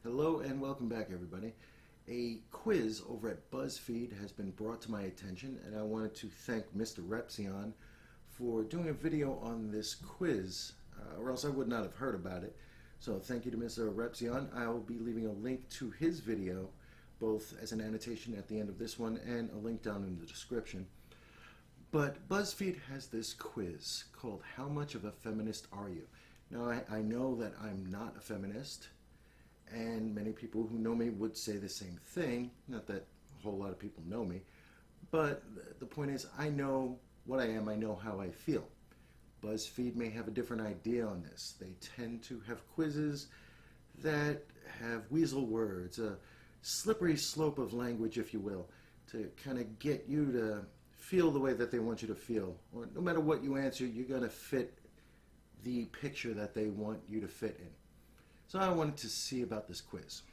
Hello and welcome back, everybody. A quiz over at BUZZFEED has been brought to my attention, and I wanted to thank Mr. Repzion for doing a video on this quiz, or else I would not have heard about it. So thank you to Mr. Repzion. I will be leaving a link to his video, both as an annotation at the end of this one and a link down in the description. But BuzzFeed has this quiz called How Much of a Feminist Are You? Now, I know that I'm not a feminist, and many people who know me would say the same thing. Not that a whole lot of people know me, but the point is, I know what I am, I know how I feel. BuzzFeed may have a different idea on this. They tend to have quizzes that have weasel words, a slippery slope of language, if you will, to kind of get you to feel the way that they want you to feel. Or no matter what you answer, you're going to fit the picture that they want you to fit in. So I wanted to see about this quiz.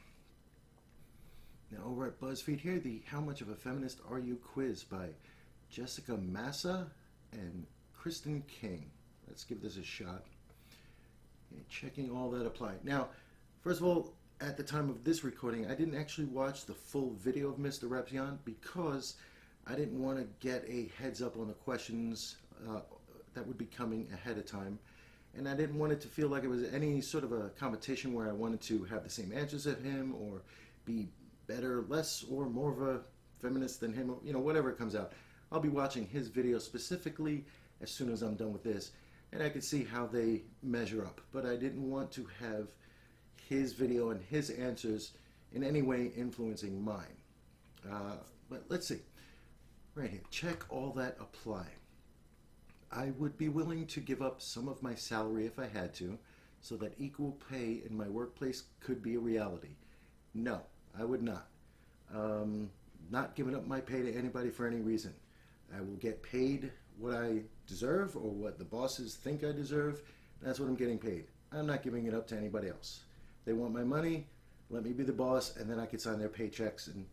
Now over at BuzzFeed here, the How Much of a Feminist Are You quiz by Jessica Massa and Kristen King. Let's give this a shot. Okay, checking all that apply. Now, first of all, at the time of this recording, I didn't actually watch the full video of Mr. Repzion because I didn't want to get a heads up on the questions that would be coming ahead of time. And I didn't want it to feel like it was any sort of a competition where I wanted to have the same answers as him or be better, less, or more of a feminist than him, you know, whatever it comes out. I'll be watching his video specifically as soon as I'm done with this, and I can see how they measure up. But I didn't want to have his video and his answers in any way influencing mine. But let's see. Right here, check all that apply. I would be willing to give up some of my salary if I had to, so that equal pay in my workplace could be a reality. No, I would not. Not giving up my pay to anybody for any reason. I will get paid what I deserve or what the bosses think I deserve. That's what I'm getting paid. I'm not giving it up to anybody else. They want my money, let me be the boss, and then I can sign their paychecks and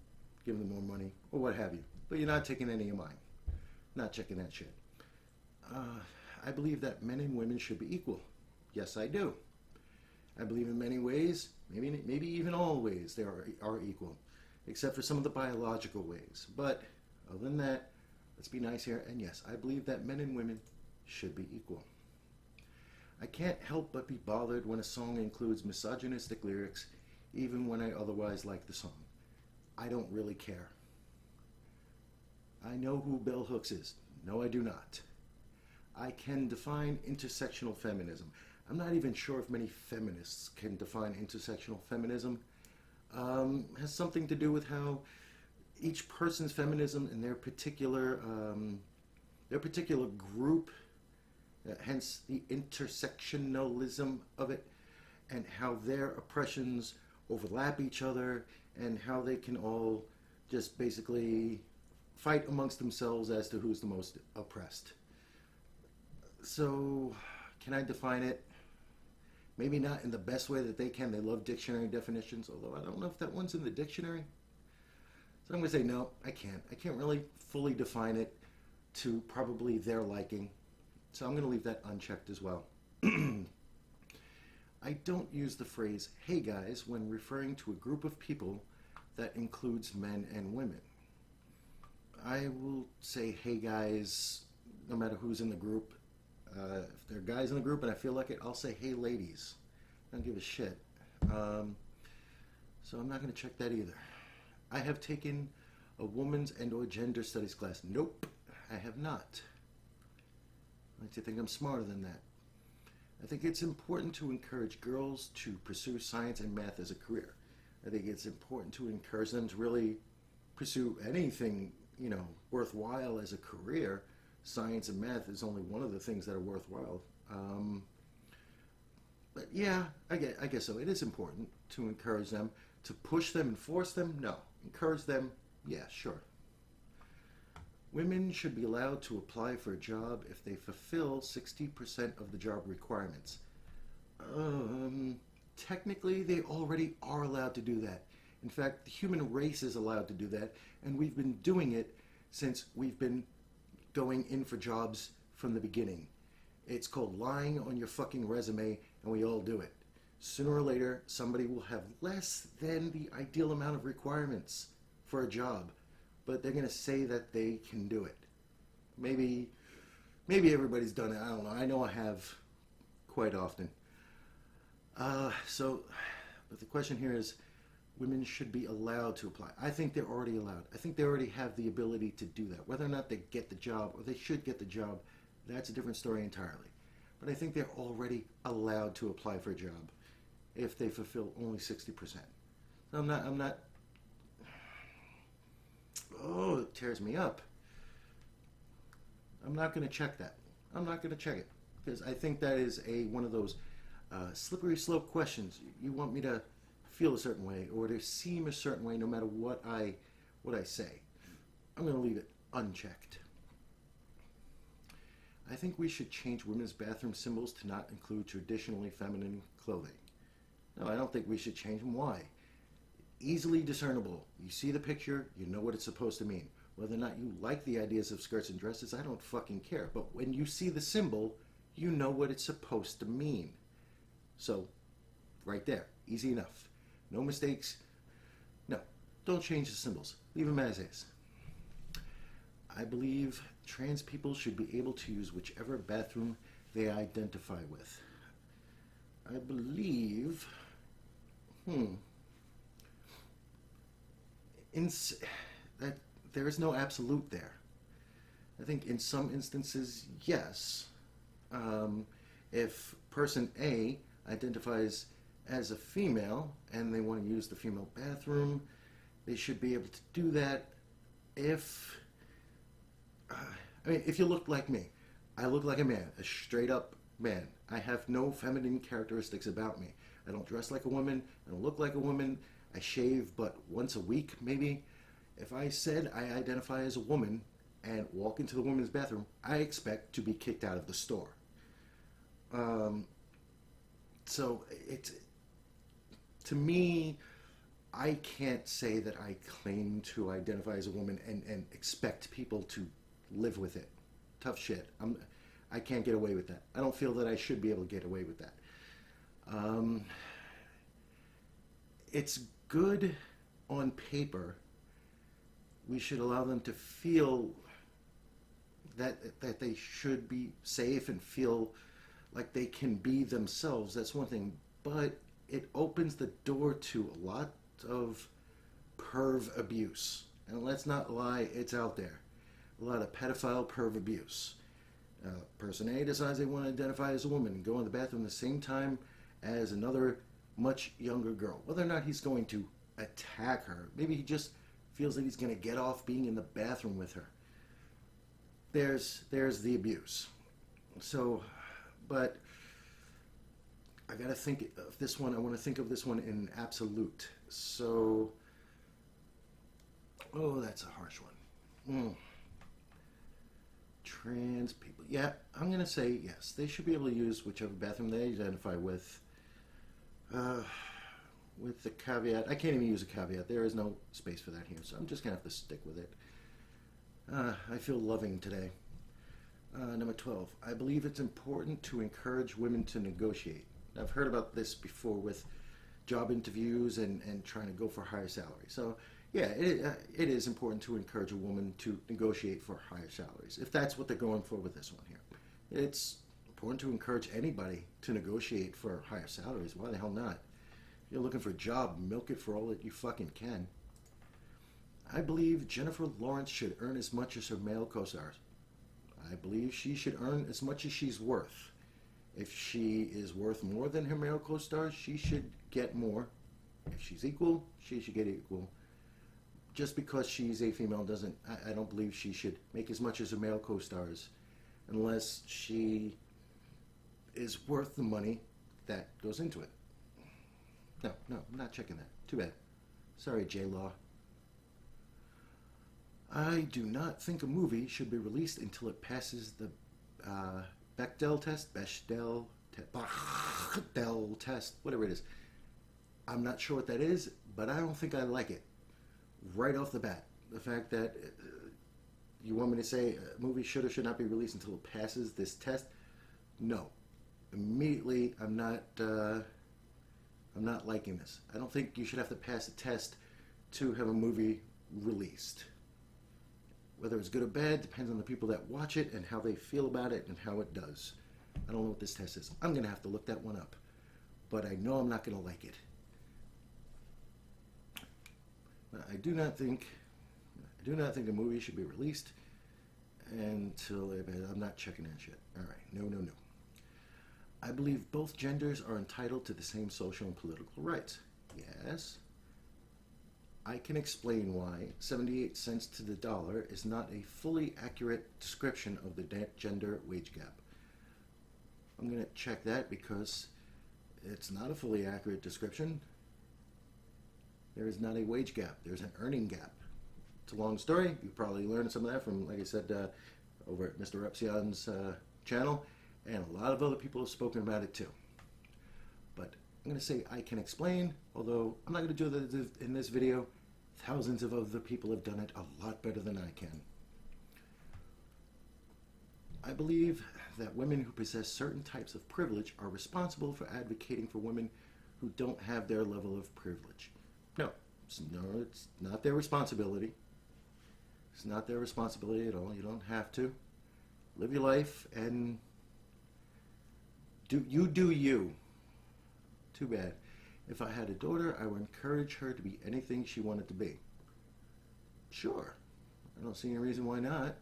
give them more money or what have you. But you're not taking any of mine. Not checking that shit. I believe that men and women should be equal. Yes, I do. I believe in many ways, maybe even all ways, they are equal, except for some of the biological ways. But other than that, let's be nice here. And yes, I believe that men and women should be equal. I can't help but be bothered when a song includes misogynistic lyrics, even when I otherwise like the song. I don't really care. I know who Bell Hooks is. No, I do not. I can define intersectional feminism. I'm not even sure if many feminists can define intersectional feminism. Has something to do with how each person's feminism and their particular group, hence the intersectionalism of it, and how their oppressions overlap each other, and how they can all just basically fight amongst themselves as to who's the most oppressed. So, can I define it? Maybe not in the best way that they can. They love dictionary definitions, although I don't know if that one's in the dictionary. So I'm going to say no, I can't. I can't really fully define it to probably their liking. So I'm going to leave that unchecked as well. I don't use the phrase, hey guys, when referring to a group of people that includes men and women. I will say hey guys no matter who's in the group. If there are guys in the group and I feel like it, I'll say hey ladies. I don't give a shit. So I'm not going to check that either. I have taken a woman's and or gender studies class. Nope, I have not. I like to think I'm smarter than that. I think it's important to encourage girls to pursue science and math as a career. I think it's important to encourage them to really pursue anything, you know, worthwhile as a career. Science and math is only one of the things that are worthwhile. But yeah, I guess so. It is important to encourage them. To push them and force them? No. Encourage them? Yeah, sure. Women should be allowed to apply for a job if they fulfill 60% of the job requirements. Technically, they already are allowed to do that. In fact, the human race is allowed to do that, and we've been doing it since we've been going in for jobs from the beginning. It's called lying on your fucking resume, and we all do it. Sooner or later, somebody will have less than the ideal amount of requirements for a job, but they're going to say that they can do it. Maybe everybody's done it. I don't know. I know I have quite often. But the question here is, women should be allowed to apply. I think they're already allowed. I think they already have the ability to do that. Whether or not they get the job or they should get the job, that's a different story entirely. But I think they're already allowed to apply for a job if they fulfill only 60%. So I'm not, oh, it tears me up. I'm not going to check that. I'm not going to check it because I think that is one of those slippery slope questions. You want me to feel a certain way or to seem a certain way no matter what I say. I'm going to leave it unchecked. I think we should change women's bathroom symbols to not include traditionally feminine clothing. No, I don't think we should change them. Why? Easily discernible. You see the picture, you know what it's supposed to mean. Whether or not you like the ideas of skirts and dresses, I don't fucking care. But when you see the symbol, you know what it's supposed to mean. So, right there. Easy enough. No mistakes. No, don't change the symbols. Leave them as is. I believe trans people should be able to use whichever bathroom they identify with. I believe, that there is no absolute there. I think in some instances, yes. If person A identifies as a female and they want to use the female bathroom, they should be able to do that. If you look like me, I look like a man, a straight up man. I have no feminine characteristics about me. I don't dress like a woman. I don't look like a woman. I shave but once a week, maybe. If I said I identify as a woman and walk into the women's bathroom, I expect to be kicked out of the store. So it's, to me, I can't say that I claim to identify as a woman and expect people to live with it. Tough shit. I can't get away with that. I don't feel that I should be able to get away with that. It's good on paper. We should allow them to feel that they should be safe and feel like they can be themselves. That's one thing. But it opens the door to a lot of perv abuse. And let's not lie, it's out there. A lot of pedophile perv abuse. Person A decides they want to identify as a woman and go in the bathroom at the same time as another much younger girl. Whether or not he's going to attack her, maybe he just feels that he's going to get off being in the bathroom with her. There's the abuse. So, but I gotta think of this one. I want to think of this one in absolute. So, oh, that's a harsh one. Trans people. Yeah, I'm going to say yes. They should be able to use whichever bathroom they identify with the caveat. I can't even use a caveat. There is no space for that here, so I'm just going to have to stick with it. I feel loving today. Number 12. I believe it's important to encourage women to negotiate. I've heard about this before with job interviews and trying to go for higher salary. So, yeah, it is important to encourage a woman to negotiate for higher salaries, if that's what they're going for with this one here. It's important to encourage anybody to negotiate for higher salaries. Why the hell not? If you're looking for a job, milk it for all that you fucking can. I believe Jennifer Lawrence should earn as much as her male co-stars. I believe she should earn as much as she's worth. If she is worth more than her male co-stars, she should get more. If she's equal, she should get equal. Just because she's a female doesn't, I don't believe she should make as much as her male co-stars unless she is worth the money that goes into it. No, I'm not checking that. Too bad. Sorry, J-Law. I do not think a movie should be released until it passes the Bechdel test, whatever it is. I'm not sure what that is, but I don't think I like it. Right off the bat, the fact that You want me to say a movie should or should not be released until it passes this test? No. Immediately, I'm not liking this. I don't think you should have to pass a test to have a movie released. Whether it's good or bad depends on the people that watch it and how they feel about it and how it does. I don't know what this test is. I'm going to have to look that one up. But I know I'm not going to like it. I do not think a movie should be released until I'm not checking that shit. All right. No, no, no. I believe both genders are entitled to the same social and political rights. Yes. I can explain why 78 cents to the dollar is not a fully accurate description of the gender wage gap. I'm going to check that because it's not a fully accurate description. There is not a wage gap. There's an earning gap. It's a long story. You probably learned some of that from, like I said, over at Mr. Repsion's channel. And a lot of other people have spoken about it too. But I'm going to say I can explain, although I'm not going to do that in this video. Thousands of other people have done it a lot better than I can. I believe that women who possess certain types of privilege are responsible for advocating for women who don't have their level of privilege. No, it's not their responsibility. It's not their responsibility at all. You don't have to. Live your life and do you. Too bad. If I had a daughter, I would encourage her to be anything she wanted to be. Sure. I don't see any reason why not.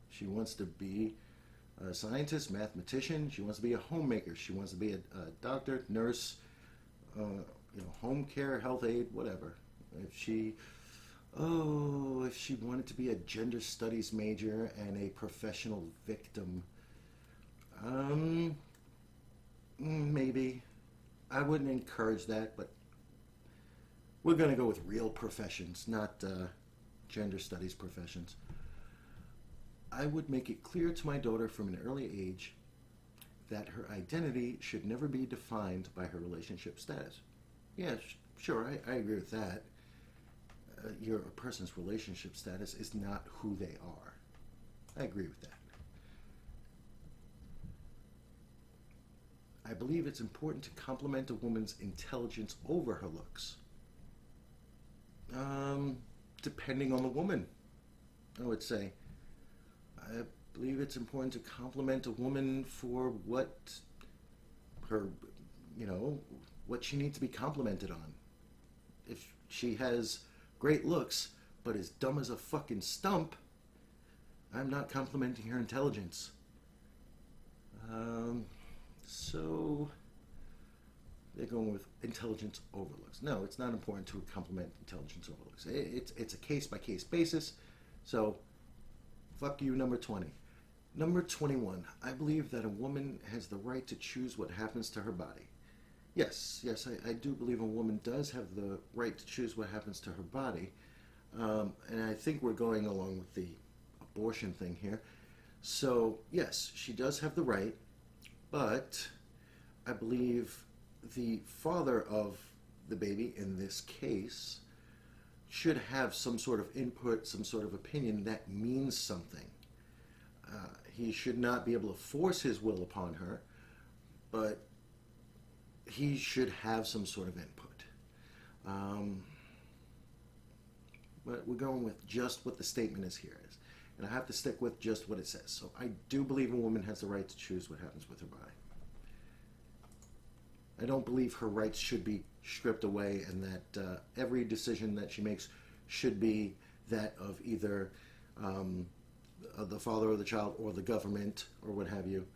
She wants to be a scientist, mathematician. She wants to be a homemaker. She wants to be a doctor, nurse, home care, health aide, whatever. If she wanted to be a gender studies major and a professional victim, maybe. I wouldn't encourage that, but we're going to go with real professions, not gender studies professions. I would make it clear to my daughter from an early age that her identity should never be defined by her relationship status. Yeah, sure, I agree with that. A person's relationship status is not who they are. I agree with that. I believe it's important to compliment a woman's intelligence over her looks. Depending on the woman, I would say. I believe it's important to compliment a woman for what she needs to be complimented on. If she has great looks, but is dumb as a fucking stump, I'm not complimenting her intelligence. So they're going with intelligence over looks. No, it's not important to compliment intelligence over looks. It's a case-by-case basis. So fuck you, number 20. Number 21. I believe that a woman has the right to choose what happens to her body. Yes, I do believe a woman does have the right to choose what happens to her body. And I think we're going along with the abortion thing here. So, yes, she does have the right, but I believe the father of the baby, in this case, should have some sort of input, some sort of opinion that means something. He should not be able to force his will upon her, but he should have some sort of input. But we're going with just what the statement is here is. And I have to stick with just what it says. So I do believe a woman has the right to choose what happens with her body. I don't believe her rights should be stripped away and that every decision that she makes should be that of either the father of the child or the government or what have you.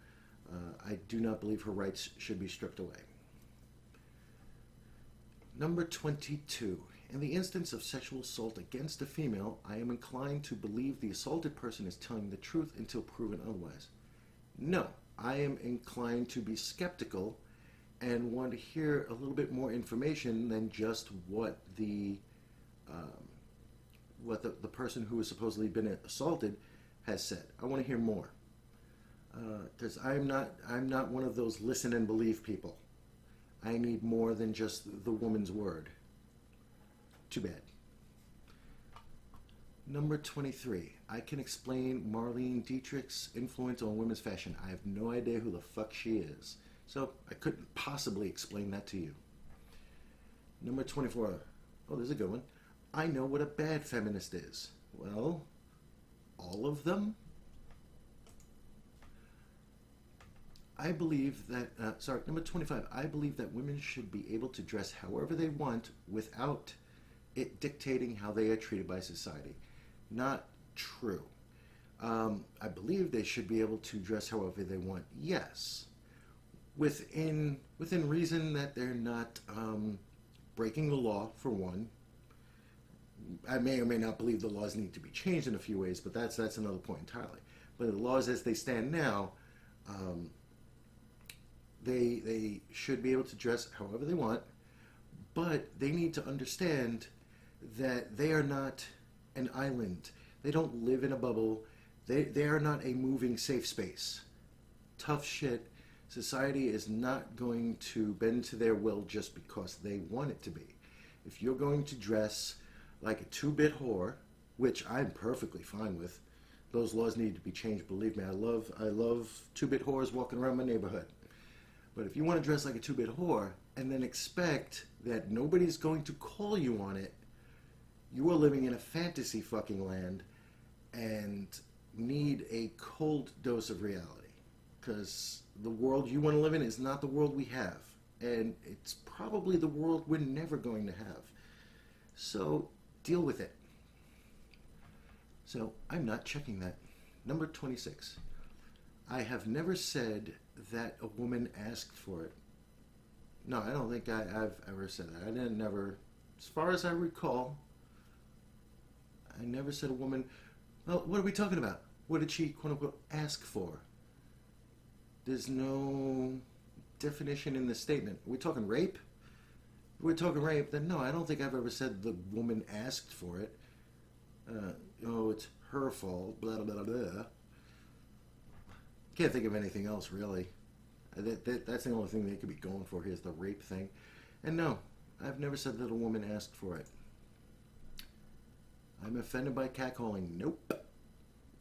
I do not believe her rights should be stripped away. Number 22. In the instance of sexual assault against a female, I am inclined to believe the assaulted person is telling the truth until proven otherwise. No, I am inclined to be skeptical and want to hear a little bit more information than just what the person who has supposedly been assaulted has said. I want to hear more, because I'm not one of those listen and believe people. I need more than just the woman's word. Too bad. Number 23. I can explain Marlene Dietrich's influence on women's fashion. I have no idea who the fuck she is. So I couldn't possibly explain that to you. Number 24. Oh, there's a good one. I know what a bad feminist is. Well, all of them? I believe that, number 25. I believe that women should be able to dress however they want without it dictating how they are treated by society. Not true. I believe they should be able to dress however they want. Yes. Within reason, that they're not breaking the law, for one. I may or may not believe the laws need to be changed in a few ways, but that's another point entirely. But the laws as they stand now, they should be able to dress however they want, but they need to understand that they are not an island. They don't live in a bubble. They are not a moving safe space. Tough shit. Society is not going to bend to their will just because they want it to be. If you're going to dress like a two-bit whore, which I'm perfectly fine with, those laws need to be changed. Believe me, I love two-bit whores walking around my neighborhood. But if you want to dress like a two-bit whore and then expect that nobody's going to call you on it, you are living in a fantasy fucking land and need a cold dose of reality. Because the world you want to live in is not the world we have. And it's probably the world we're never going to have. So deal with it. So I'm not checking that. Number 26. I have never said that a woman asked for it. No, I don't think I've ever said that. I didn't never, as far as I recall, I never said a woman, well, what are we talking about? What did she, quote unquote, ask for? There's no definition in the statement. Are we talking rape? If we're talking rape, then no, I don't think I've ever said the woman asked for it. It's her fault, blah, blah, blah, blah. Can't think of anything else, really. That's the only thing they could be going for here is the rape thing. And no, I've never said that a woman asked for it. I'm offended by catcalling. Nope.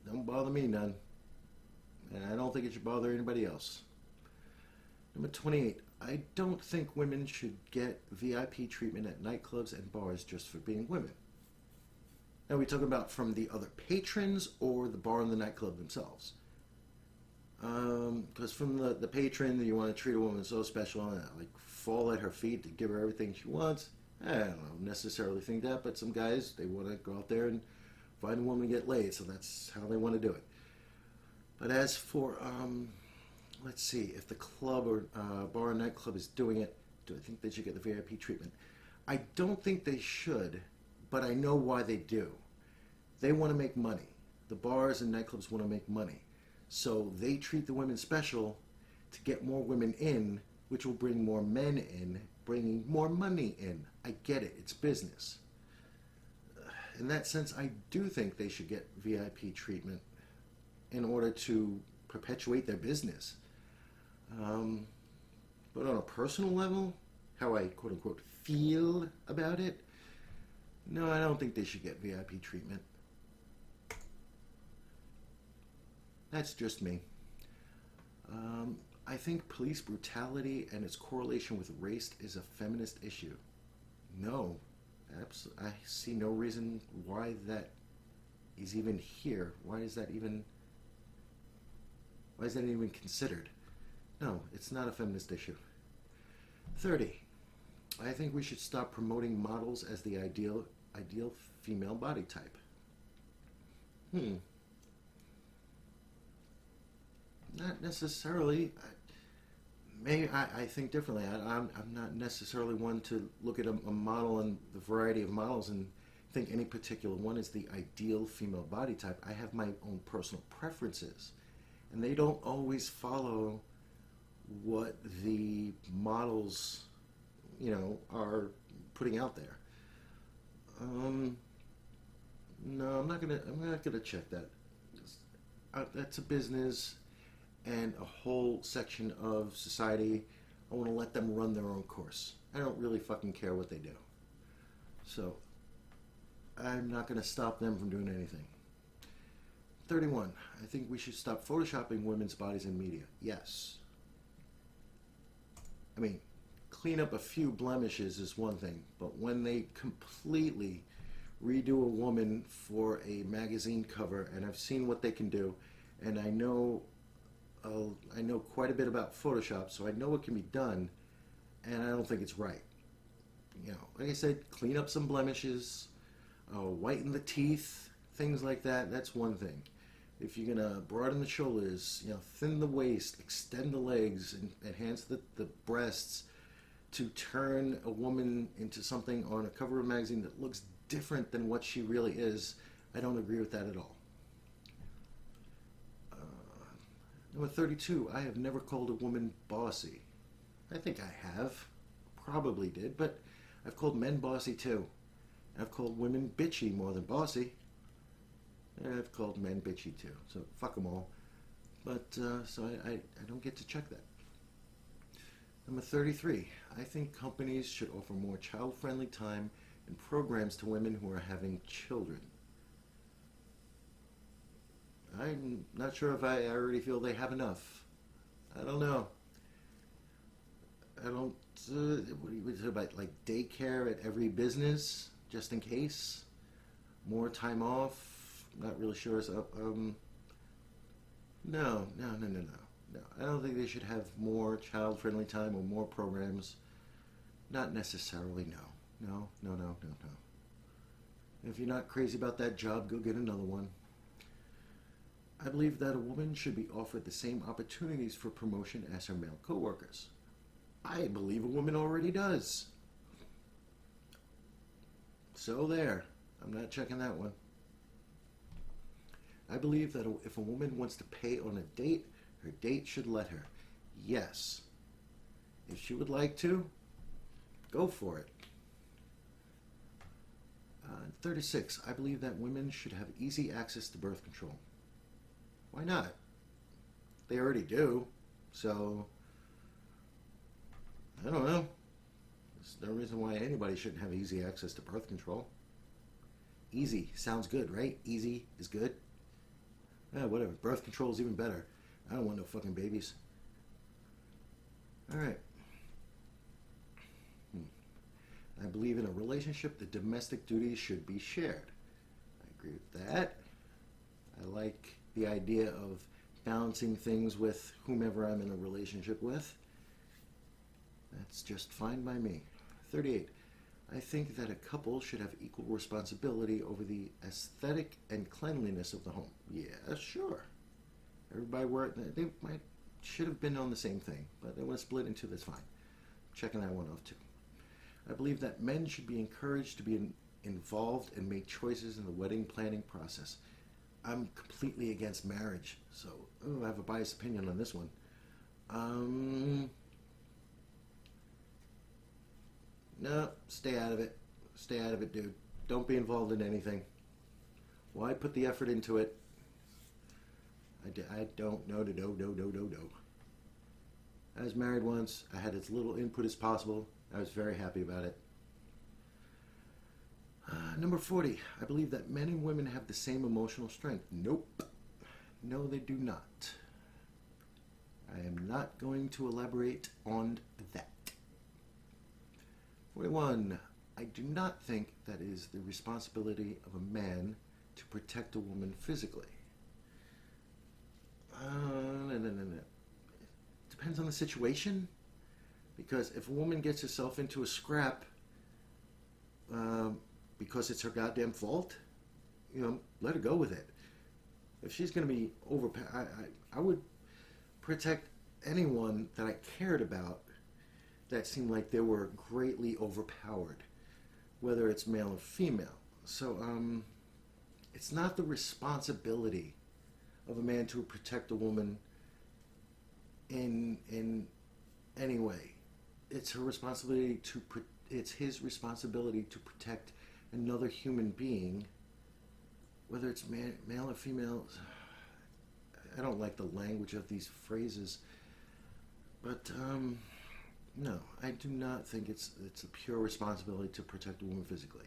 Don't bother me none. And I don't think it should bother anybody else. Number 28. I don't think women should get VIP treatment at nightclubs and bars just for being women. Now, are we talking about from the other patrons or the bar and the nightclub themselves? Because from the patron, you want to treat a woman so special and like fall at her feet to give her everything she wants. I don't necessarily think that, but some guys, they want to go out there and find a woman to get laid, so that's how they want to do it. But as for, let's see, if the club or bar or nightclub is doing it, do I think they should get the VIP treatment? I don't think they should, but I know why they do. They want to make money. The bars and nightclubs want to make money. So they treat the women special to get more women in, which will bring more men in, bringing more money in. I get it. It's business. In that sense, I do think they should get VIP treatment in order to perpetuate their business. But on a personal level, how I quote-unquote feel about it, no, I don't think they should get VIP treatment. That's just me. I think police brutality and its correlation with race is a feminist issue. No, I see no reason why that is even here. Why is that even considered? No, it's not a feminist issue. 30. I think we should stop promoting models as the ideal female body type. Not necessarily. I think differently. I'm not necessarily one to look at a model and the variety of models and think any particular one is the ideal female body type. I have my own personal preferences, and they don't always follow what the models, are putting out there. No, I'm not gonna check that. That's a business and a whole section of society. I want to let them run their own course. I don't really fucking care what they do. So I'm not going to stop them from doing anything. 31. I think we should stop photoshopping women's bodies in media. Yes. I mean, clean up a few blemishes is one thing, but when they completely redo a woman for a magazine cover, and I've seen what they can do, and I know quite a bit about Photoshop, so I know it can be done, and I don't think it's right. You know, like I said, clean up some blemishes, whiten the teeth, things like that. That's one thing. If you're gonna broaden the shoulders, you know, thin the waist, extend the legs, and enhance the breasts to turn a woman into something on a cover of a magazine that looks different than what she really is, I don't agree with that at all. Number 32, I have never called a woman bossy. I think I have. Probably did, but I've called men bossy too. I've called women bitchy more than bossy. And I've called men bitchy too, so fuck them all. But, so I don't get to check that. Number 33, I think companies should offer more child-friendly time and programs to women who are having children. I'm not sure if I already feel they have enough. I don't know. I don't, what do you talk about, like daycare at every business, just in case? More time off? Not really sure. So, no. I don't think they should have more child-friendly time or more programs. Not necessarily, no. No. If you're not crazy about that job, go get another one. I believe that a woman should be offered the same opportunities for promotion as her male co-workers. I believe a woman already does. So there. I'm not checking that one. I believe that if a woman wants to pay on a date, her date should let her. Yes. If she would like to, go for it. 36. I believe that women should have easy access to birth control. Why not? They already do. So, I don't know. There's no reason why anybody shouldn't have easy access to birth control. Easy sounds good, right? Easy is good. Whatever. Birth control is even better. I don't want no fucking babies. All right. I believe in a relationship the domestic duties should be shared. I agree with that. I like the idea of balancing things with whomever I'm in a relationship with. That's just fine by me. 38. I think that a couple should have equal responsibility over the aesthetic and cleanliness of the home. Yeah, sure. Everybody they should have been on the same thing, but they want to split into that's fine. Checking that one off too. I believe that men should be encouraged to be involved and make choices in the wedding planning process. I'm completely against marriage, so I have a biased opinion on this one. No, stay out of it. Stay out of it, dude. Don't be involved in anything. Why put the effort into it? I don't know. I was married once. I had as little input as possible. I was very happy about it. Number 40. I believe that men and women have the same emotional strength. Nope. No, they do not. I am not going to elaborate on that. 41. I do not think that it is the responsibility of a man to protect a woman physically. No. Depends on the situation. Because if a woman gets herself into a scrap because it's her goddamn fault, let her go with it. If she's going to be overpowered, I would protect anyone that I cared about that seemed like they were greatly overpowered, whether it's male or female. So it's not the responsibility of a man to protect a woman in any way. It's her responsibility it's his responsibility to protect another human being, whether it's male or female. I don't like the language of these phrases, but no, I do not think it's a pure responsibility to protect a woman physically.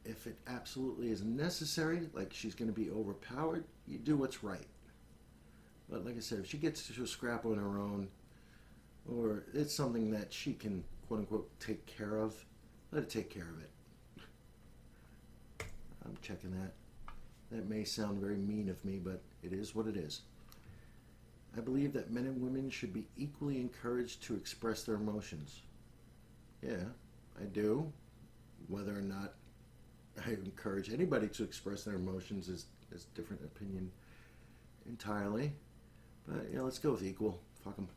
if it absolutely is necessary, like she's going to be overpowered, you do what's right. But like I said, if she gets to a scrap on her own, or it's something that she can, quote unquote, take care of, let her take care of it. I'm checking that. That may sound very mean of me, but it is what it is. I believe that men and women should be equally encouraged to express their emotions. Yeah, I do. Whether or not I encourage anybody to express their emotions is a different opinion entirely. But, let's go with equal. Fuck them.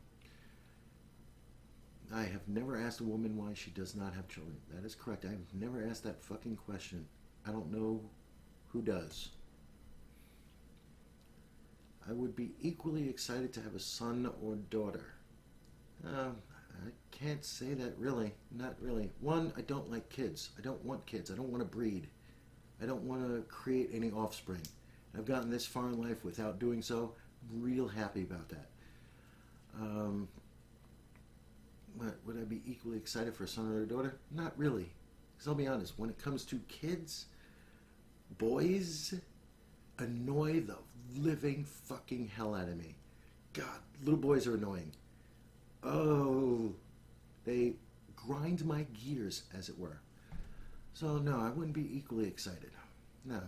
I have never asked a woman why she does not have children. That is correct. I have never asked that fucking question. I don't know who does. I would be equally excited to have a son or daughter. I can't say that really. Not really. One, I don't like kids. I don't want kids. I don't want to breed. I don't want to create any offspring. I've gotten this far in life without doing so. I'm real happy about that. But would I be equally excited for a son or a daughter? Not really. Because I'll be honest, when it comes to kids, boys annoy the living fucking hell out of me. God, little boys are annoying. Oh, they grind my gears, as it were. So no, I wouldn't be equally excited. No.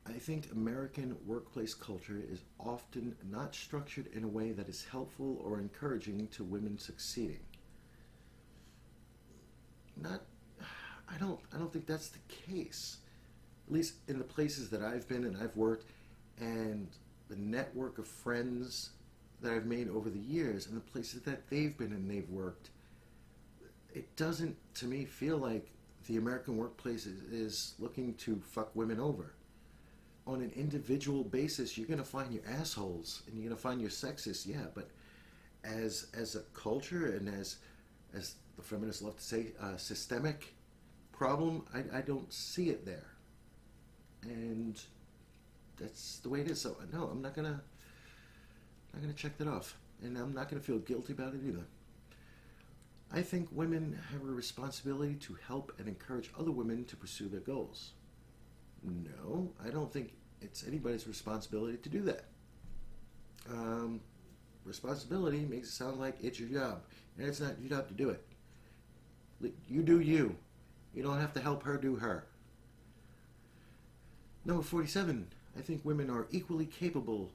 I think American workplace culture is often not structured in a way that is helpful or encouraging to women succeeding. I don't think that's the case. At least in the places that I've been and I've worked, and the network of friends that I've made over the years, and the places that they've been and they've worked, it doesn't, to me, feel like the American workplace is looking to fuck women over. On an individual basis, you're going to find your assholes and you're going to find your sexists, yeah, but as a culture and as the feminists love to say, systemic problem, I don't see it there. And that's the way it is. So no, I'm not gonna check that off, and I'm not gonna feel guilty about it either. I think women have a responsibility to help and encourage other women to pursue their goals. No, I don't think it's anybody's responsibility to do that. Responsibility makes it sound like it's your job, and it's not your job to do it. You do you. You don't have to help her do her. Number 47, I think women are equally capable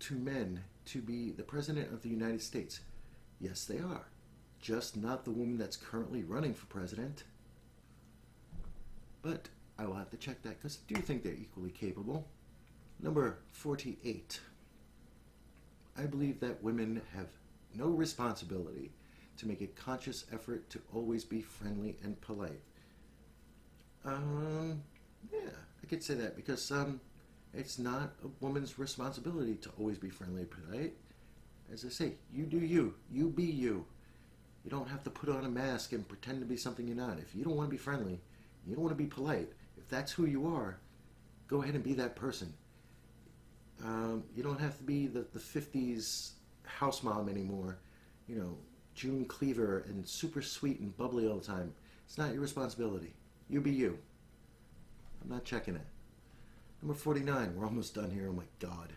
to men to be the President of the United States. Yes, they are. Just not the woman that's currently running for president. But I will have to check that because I do think they're equally capable. Number 48, I believe that women have no responsibility to make a conscious effort to always be friendly and polite. Yeah, I could say that because it's not a woman's responsibility to always be friendly and polite. As I say, you do you. You be you. You don't have to put on a mask and pretend to be something you're not. If you don't want to be friendly, you don't want to be polite, if that's who you are, go ahead and be that person. You don't have to be the 50s house mom anymore, June Cleaver and super sweet and bubbly all the time. It's not your responsibility. You be you. I'm not checking it. Number 49. We're almost done here. Oh my God.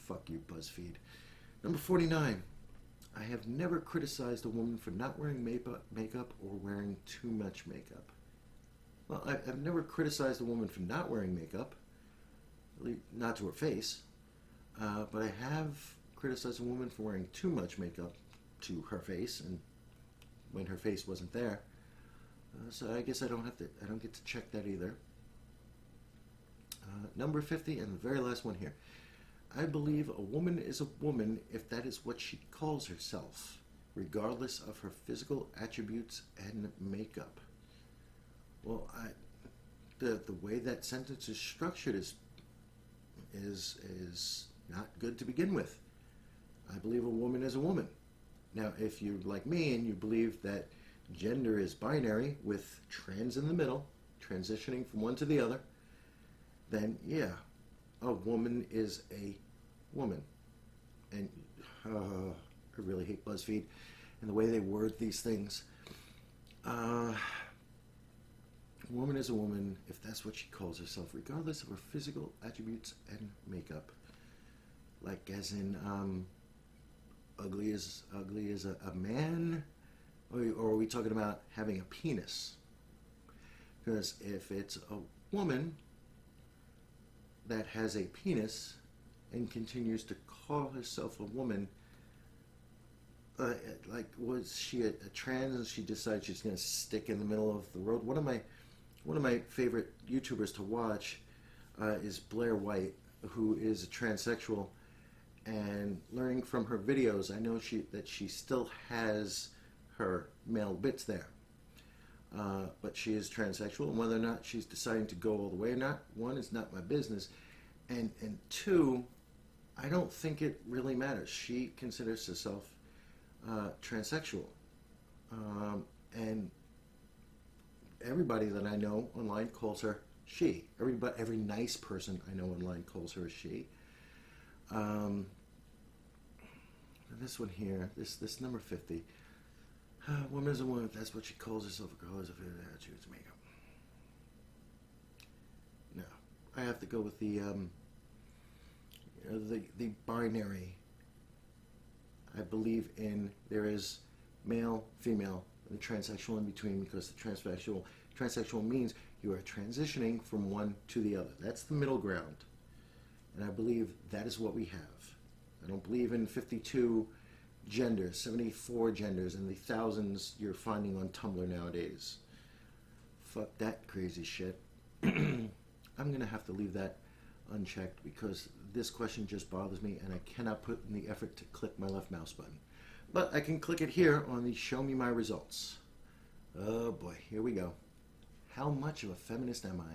Fuck you, BuzzFeed. Number 49. I have never criticized a woman for not wearing makeup or wearing too much makeup. Well, I've never criticized a woman for not wearing makeup, at least not to her face, but I have criticized a woman for wearing too much makeup to her face, and when her face wasn't there. So I guess I don't get to check that either. Number 50, and the very last one here. I believe a woman is a woman if that is what she calls herself, regardless of her physical attributes and makeup. Well, the way that sentence is structured is not good to begin with. I believe a woman is a woman. Now, if you're like me and you believe that gender is binary with trans in the middle, transitioning from one to the other, then yeah, a woman is a woman. And I really hate BuzzFeed and the way they word these things. A woman is a woman if that's what she calls herself, regardless of her physical attributes and makeup. Like as in ugly as a man, or are we talking about having a penis? Because if it's a woman that has a penis and continues to call herself a woman, like was she a trans and she decides she's going to stick in the middle of the road? One of my favorite YouTubers to watch is Blair White, who is a transsexual, and learning from her videos, I know that she still has her male bits there, but she is transsexual, and whether or not she's deciding to go all the way or not, one, is not my business, and two, I don't think it really matters. She considers herself transsexual, and everybody that I know online calls her she. Every nice person I know online calls her a she. This one here, this number 50. Woman is a woman if that's what she calls herself, regardless of her attitudes, makeup. No, I have to go with the binary. I believe in there is male, female, and the transsexual in between, because the transsexual means you are transitioning from one to the other. That's the middle ground. And I believe that is what we have. I don't believe in 52 genders, 74 genders, and the thousands you're finding on Tumblr nowadays. Fuck that crazy shit. I'm going to have to leave that unchecked because this question just bothers me and I cannot put in the effort to click my left mouse button. But I can click it here on the show me my results. Oh boy, here we go. How much of a feminist am I?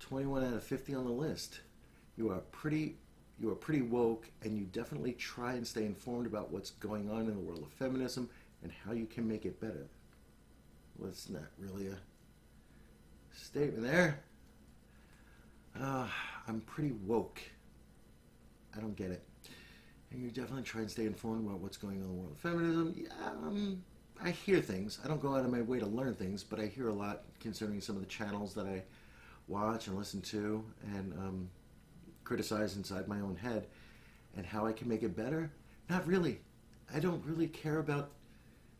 21 out of 50 on the list. You are pretty woke, and you definitely try and stay informed about what's going on in the world of feminism and how you can make it better. Well, it's not really a statement there. I'm pretty woke. I don't get it. And you definitely try and stay informed about what's going on in the world of feminism. Yeah, I hear things. I don't go out of my way to learn things, but I hear a lot concerning some of the channels that I watch and listen to and criticize inside my own head, and how I can make it better. Not really. I don't really care about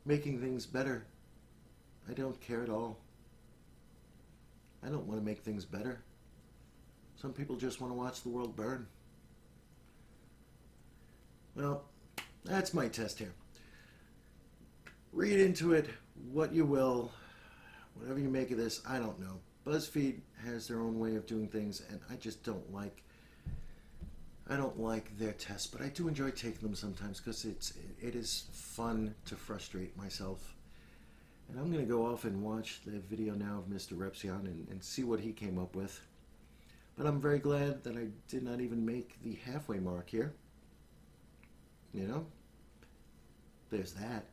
making things better. I don't care at all. I don't want to make things better. Some people just want to watch the world burn. Well, that's my test here. Read into it what you will. Whatever you make of this, I don't know. BuzzFeed has their own way of doing things, and I just don't like their tests, but I do enjoy taking them sometimes because it is fun to frustrate myself. And I'm going to go off and watch the video now of Mr. Repsion and see what he came up with. But I'm very glad that I did not even make the halfway mark here. You know? There's that.